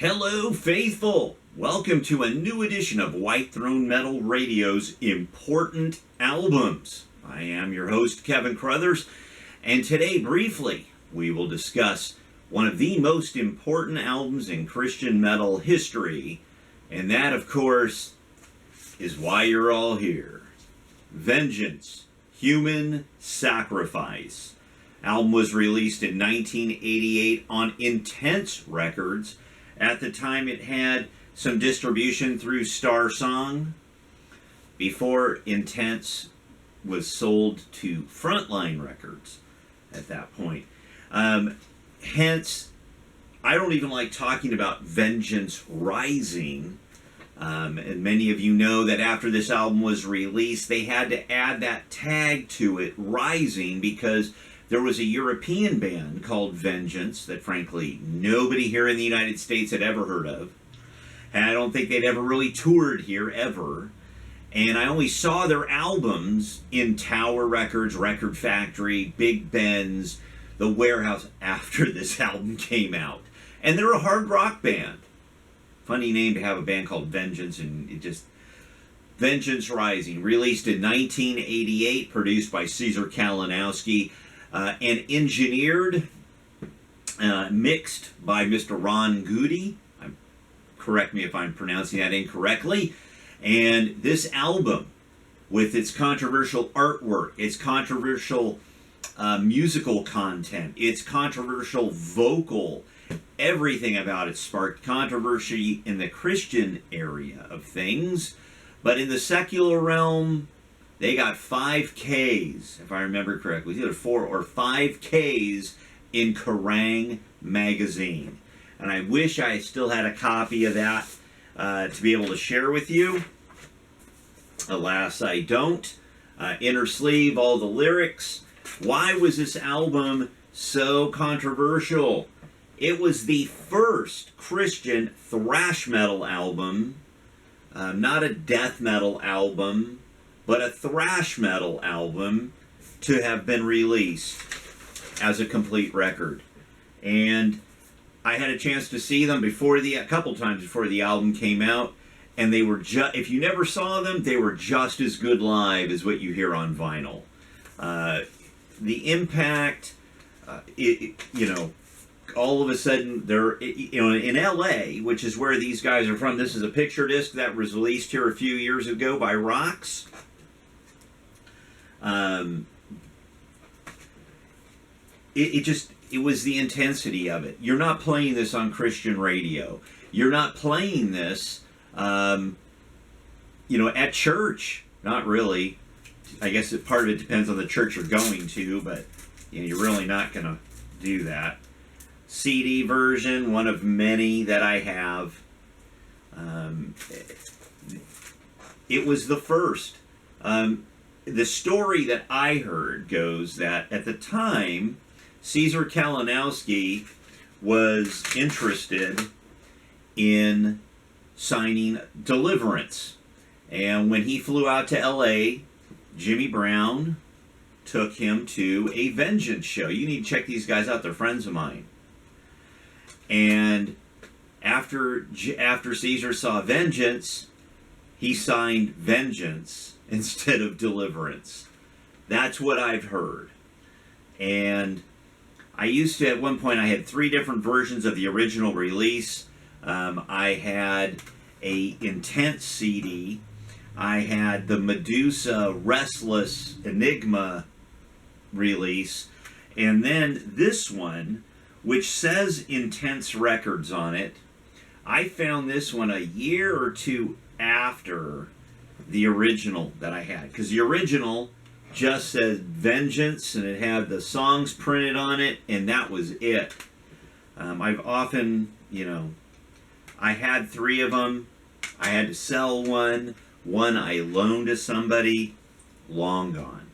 Hello, faithful! Welcome to a new edition of White Throne Metal Radio's Important Albums. I am your host, Keven Crothers, and today, briefly, we will discuss one of the most important albums in Christian metal history, and that, of course, is why you're all here. Vengeance, Human Sacrifice. Album was released in 1988 on Intense Records. At the time, it had some distribution through Star Song before Intense was sold to Frontline Records at that point. Hence, I don't even like talking about Vengeance Rising. And many of you know that after this album was released, they had to add that tag to it, Rising, because there was a European band called Vengeance that, frankly, nobody here in the United States had ever heard of. And I don't think they'd ever really toured here, ever. And I only saw their albums in Tower Records, Record Factory, Big Ben's, The Warehouse after this album came out. And they're a hard rock band. Funny name to have a band called Vengeance, and it just... Vengeance Rising, released in 1988, produced by Caesar Kalinowski, and engineered, mixed by Mr. Ron Goody. Correct me if I'm pronouncing that incorrectly. And this album, with its controversial artwork, its controversial musical content, its controversial vocal, everything about it sparked controversy in the Christian area of things. But in the secular realm, they got 5 Ks, if I remember correctly. It was either 4 or 5 Ks in Kerrang! Magazine. And I wish I still had a copy of that to be able to share with you. Alas, I don't. Inner sleeve, all the lyrics. Why was this album so controversial? It was the first Christian thrash metal album, not a death metal album, but a thrash metal album to have been released as a complete record. And I had a chance to see them a couple times before the album came out, and they were if you never saw them, they were just as good live as what you hear on vinyl. The impact, all of a sudden, they're, in LA, which is where these guys are from. This is a picture disc that was released here a few years ago by Rox. It was the intensity of it. You're not playing this on Christian radio. You're not playing this, at church. Not really. I guess part of it depends on the church you're going to, but you're really not going to do that. CD version, one of many that I have. It was the first. The story that I heard goes that at the time, Caesar Kalinowski was interested in signing Deliverance. And when he flew out to LA, Jimmy Brown took him to a Vengeance show. You need to check these guys out. They're friends of mine. And after Caesar saw Vengeance, he signed Vengeance instead of Deliverance. That's what I've heard. And I used to, at one point, I had 3 different versions of the original release. I had a Intense CD. I had the Medusa Restless Enigma release. And then this one, which says Intense Records on it. I found this one a year or 2 after the original that I had. Because the original just said Vengeance, and it had the songs printed on it, and that was it. I've often, I had 3 of them. I had to sell one. One I loaned to somebody. Long gone.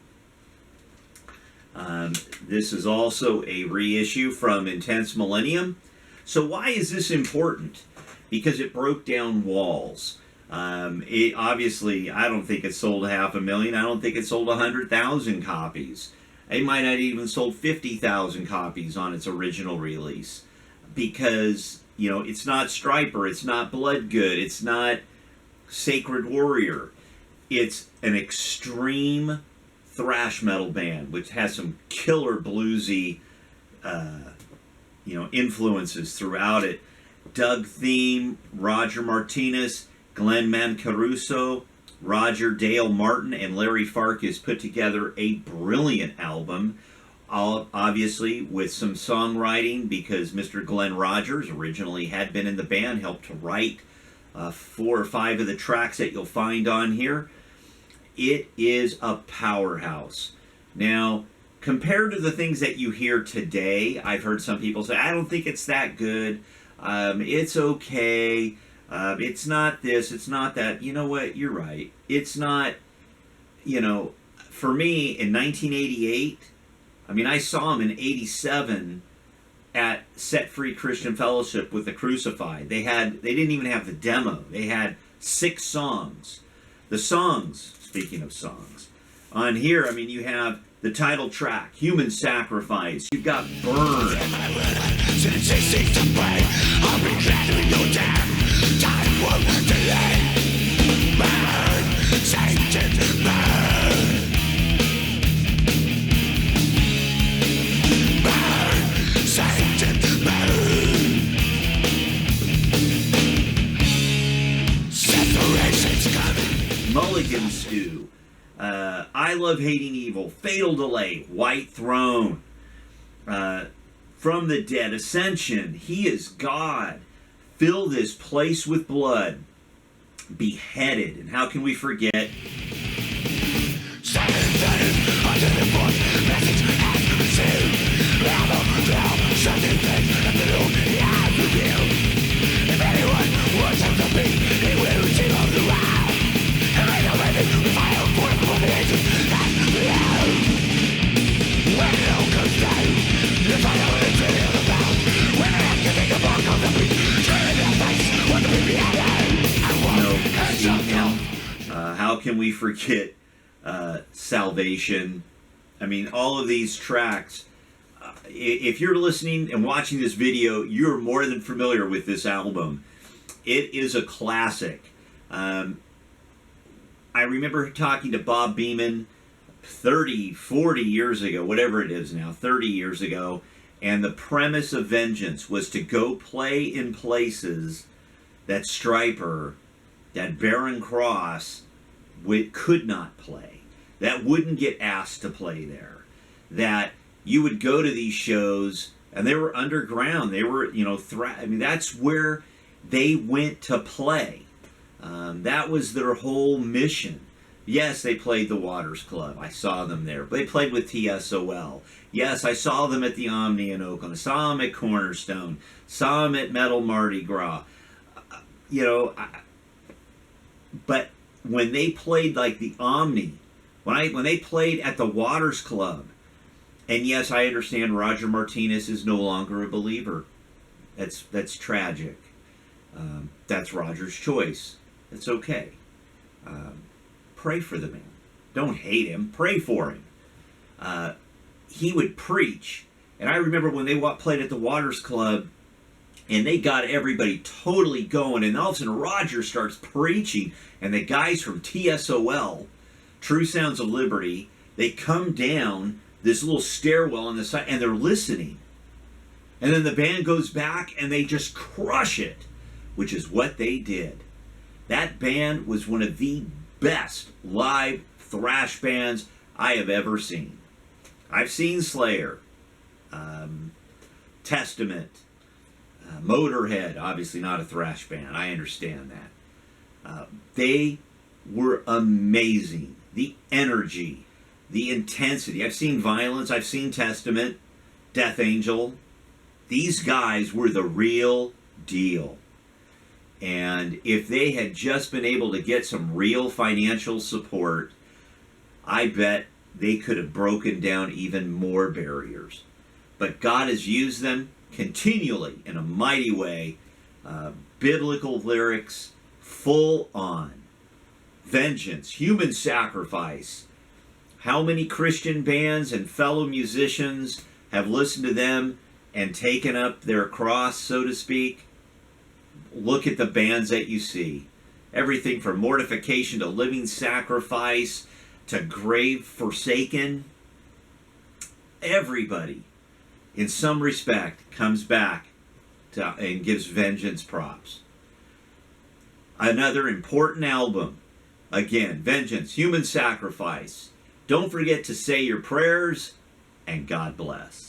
This is also a reissue from Intense Millennium. So why is this important? Because it broke down walls. Obviously, I don't think it sold 500,000. I don't think it sold 100,000 copies. It might not even sold 50,000 copies on its original release. Because it's not Striper, it's not Bloodgood, it's not Sacred Warrior. It's an extreme thrash metal band which has some killer bluesy influences throughout it. Doug Thiem, Roger Martinez, Glenn Mancaruso, Roger Dale Martin, and Larry Farkas put together a brilliant album, obviously with some songwriting, because Mr. Glenn Rogers originally had been in the band, helped to write 4 or 5 of the tracks that you'll find on here. It is a powerhouse. Now, compared to the things that you hear today, I've heard some people say, I don't think it's that good. It's okay. It's not this, it's not that. You know what? You're right. It's not, for me in 1988, I saw him in 87 at Set Free Christian Fellowship with the Crucified. They didn't even have the demo. They had 6 songs. The songs, speaking of songs, on here, you have the title track, Human Sacrifice. You've got Burn. I'll be glad we go down. Time won't delay. Burn, Satan, burn. Burn, Satan, burn. Separation's coming. Mulligan Stew. I Love Hating Evil. Fatal Delay. White Throne. From the Dead, Ascension, He is God, Fill This Place with Blood, Beheaded, and how can we forget? How can we forget Salvation? All of these tracks. If you're listening and watching this video, you're more than familiar with this album. It is a classic. I remember talking to Bob Beeman 30, 40 years ago, whatever it is now, 30 years ago, and the premise of Vengeance was to go play in places that Striper, that Barren Cross could not play, that wouldn't get asked to play there, that you would go to these shows and they were underground, they were, that's where they went to play. That was their whole mission. Yes, they played the Waters Club. I saw them there. They played with TSOL. Yes, I saw them at the Omni in Oakland. I saw them at Cornerstone. Saw them at Metal Mardi Gras. But when they played like the Omni, when they played at the Waters Club, and yes, I understand Roger Martinez is no longer a believer. That's tragic. That's Roger's choice. It's okay. Pray for the man. Don't hate him. Pray for him. He would preach. And I remember when they played at the Waters Club, and they got everybody totally going, and all of a sudden Roger starts preaching, and the guys from TSOL, True Sounds of Liberty, they come down this little stairwell on the side, and they're listening. And then the band goes back, and they just crush it, which is what they did. That band was one of the best live thrash bands I have ever seen. I've seen Slayer, Testament, Motorhead, obviously not a thrash band. I understand that. They were amazing. The energy, the intensity. I've seen Violence. I've seen Testament, Death Angel. These guys were the real deal. And if they had just been able to get some real financial support, I bet they could have broken down even more barriers. But God has used them continually in a mighty way. Biblical lyrics, full on. Vengeance, Human Sacrifice. How many Christian bands and fellow musicians have listened to them and taken up their cross, so to speak? look at the bands that you see. Everything from Mortification to Living Sacrifice to Grave Forsaken. Everybody, in some respect, comes back and gives Vengeance props. Another important album. Again, Vengeance, Human Sacrifice. Don't forget to say your prayers, and God bless.